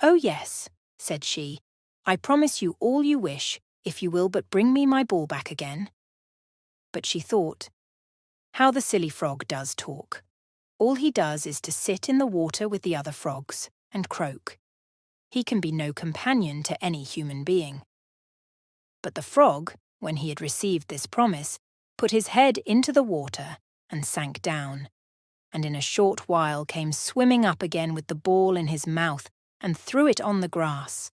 "Oh yes," said she, "I promise you all you wish, if you will but bring me my ball back again." But she thought, "How the silly frog does talk. All he does is to sit in the water with the other frogs and croak. He can be no companion to any human being." But the frog, when he had received this promise, put his head into the water and sank down, and in a short while came swimming up again with the ball in his mouth and threw it on the grass.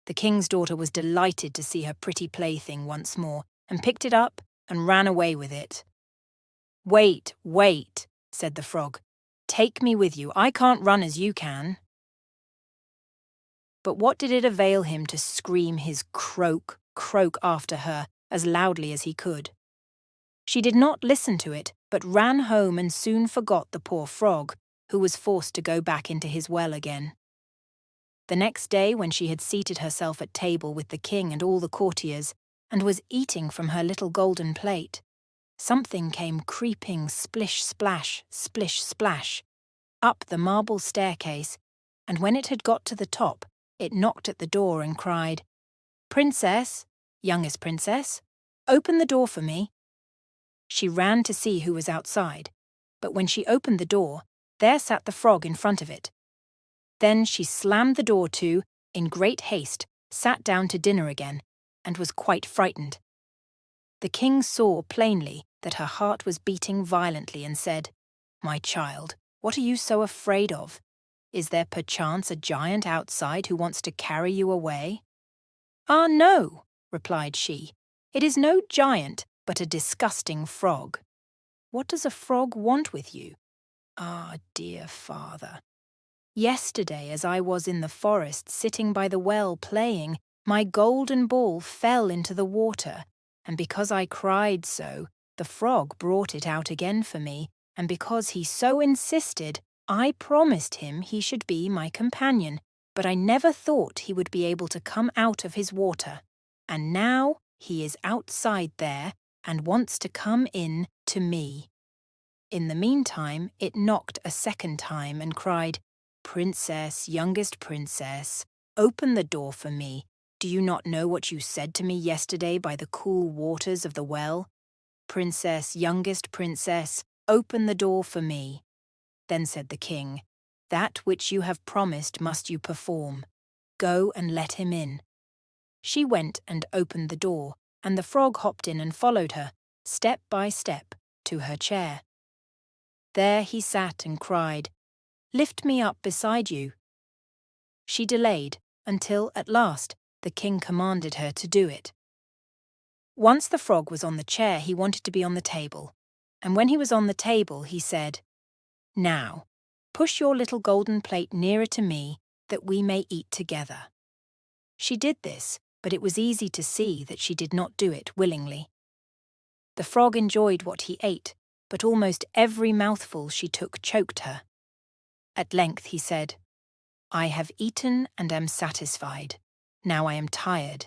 The king's daughter was delighted to see her pretty plaything once more, and picked it up and ran away with it. "Wait, wait," said the frog. "Take me with you. I can't run as you can." But what did it avail him to scream his croak, croak after her as loudly as he could? She did not listen to it, but ran home and soon forgot the poor frog, who was forced to go back into his well again. The next day, when she had seated herself at table with the king and all the courtiers, and was eating from her little golden plate, something came creeping splish-splash, splish-splash, up the marble staircase, and when it had got to the top, it knocked at the door and cried, "Princess, youngest princess, open the door for me." She ran to see who was outside, but when she opened the door, there sat the frog in front of it. Then she slammed the door to, in great haste, sat down to dinner again, and was quite frightened. The king saw plainly that her heart was beating violently and said, "My child, what are you so afraid of? Is there perchance a giant outside who wants to carry you away?" "Ah, no," replied she. "It is no giant, but a disgusting frog." "What does a frog want with you?" "Ah, dear father, yesterday as I was in the forest sitting by the well playing, my golden ball fell into the water, and because I cried so, the frog brought it out again for me, and because he so insisted, I promised him he should be my companion, but I never thought he would be able to come out of his water, and now he is outside there and wants to come in to me." In the meantime, it knocked a second time and cried, "Princess, youngest princess, open the door for me. Do you not know what you said to me yesterday by the cool waters of the well? Princess, youngest princess, open the door for me." Then said the king, "That which you have promised must you perform. Go and let him in." She went and opened the door, and the frog hopped in and followed her, step by step, to her chair. There he sat and cried, "Lift me up beside you." She delayed until, at last, the king commanded her to do it. Once the frog was on the chair, he wanted to be on the table, and when he was on the table, he said, "Now, push your little golden plate nearer to me, that we may eat together." She did this, but it was easy to see that she did not do it willingly. The frog enjoyed what he ate, but almost every mouthful she took choked her. At length he said, "I have eaten and am satisfied. Now I am tired.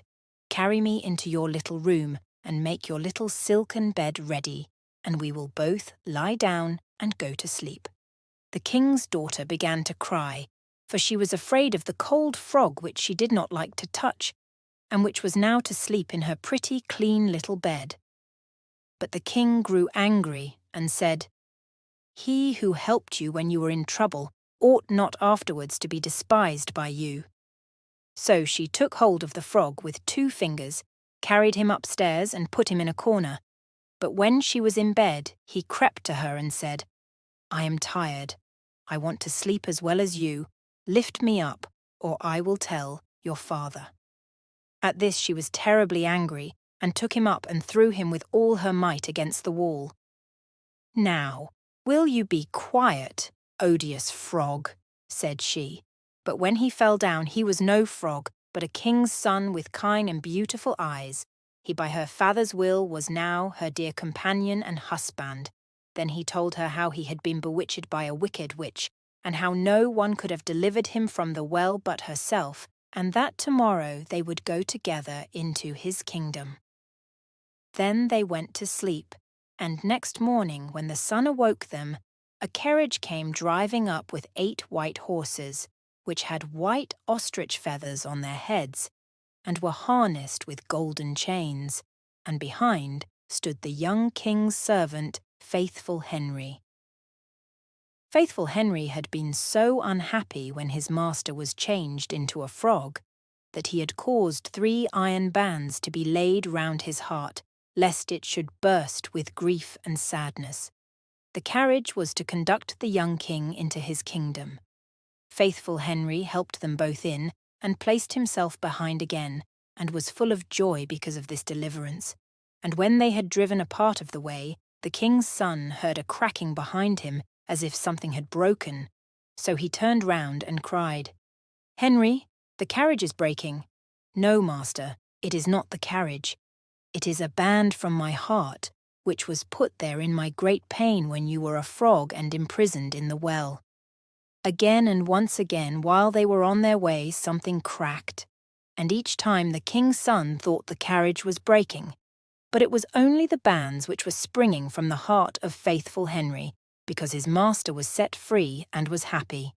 Carry me into your little room and make your little silken bed ready, and we will both lie down and go to sleep." The king's daughter began to cry, for she was afraid of the cold frog which she did not like to touch, and which was now to sleep in her pretty, clean little bed. But the king grew angry and said, "He who helped you when you were in trouble ought not afterwards to be despised by you." So she took hold of the frog with 2 fingers, carried him upstairs and put him in a corner. But when she was in bed, he crept to her and said, "I am tired. I want to sleep as well as you. Lift me up, or I will tell your father." At this she was terribly angry, and took him up and threw him with all her might against the wall. "Now, will you be quiet, odious frog?" said she. But when he fell down, he was no frog, but a king's son with kind and beautiful eyes. He by her father's will was now her dear companion and husband. Then he told her how he had been bewitched by a wicked witch, and how no one could have delivered him from the well but herself, and that tomorrow they would go together into his kingdom. Then they went to sleep, and next morning, when the sun awoke them, a carriage came driving up with 8 white horses, which had white ostrich feathers on their heads and were harnessed with golden chains, and behind stood the young king's servant, Faithful Henry. Faithful Henry had been so unhappy when his master was changed into a frog that he had caused 3 iron bands to be laid round his heart, lest it should burst with grief and sadness. The carriage was to conduct the young king into his kingdom. Faithful Henry helped them both in and placed himself behind again, and was full of joy because of this deliverance. And when they had driven a part of the way, the king's son heard a cracking behind him as if something had broken. So he turned round and cried, "Henry, the carriage is breaking." "No, master, it is not the carriage. It is a band from my heart, which was put there in my great pain when you were a frog and imprisoned in the well." Again and once again, while they were on their way, something cracked, and each time the king's son thought the carriage was breaking. But it was only the bands which were springing from the heart of Faithful Henry, because his master was set free and was happy.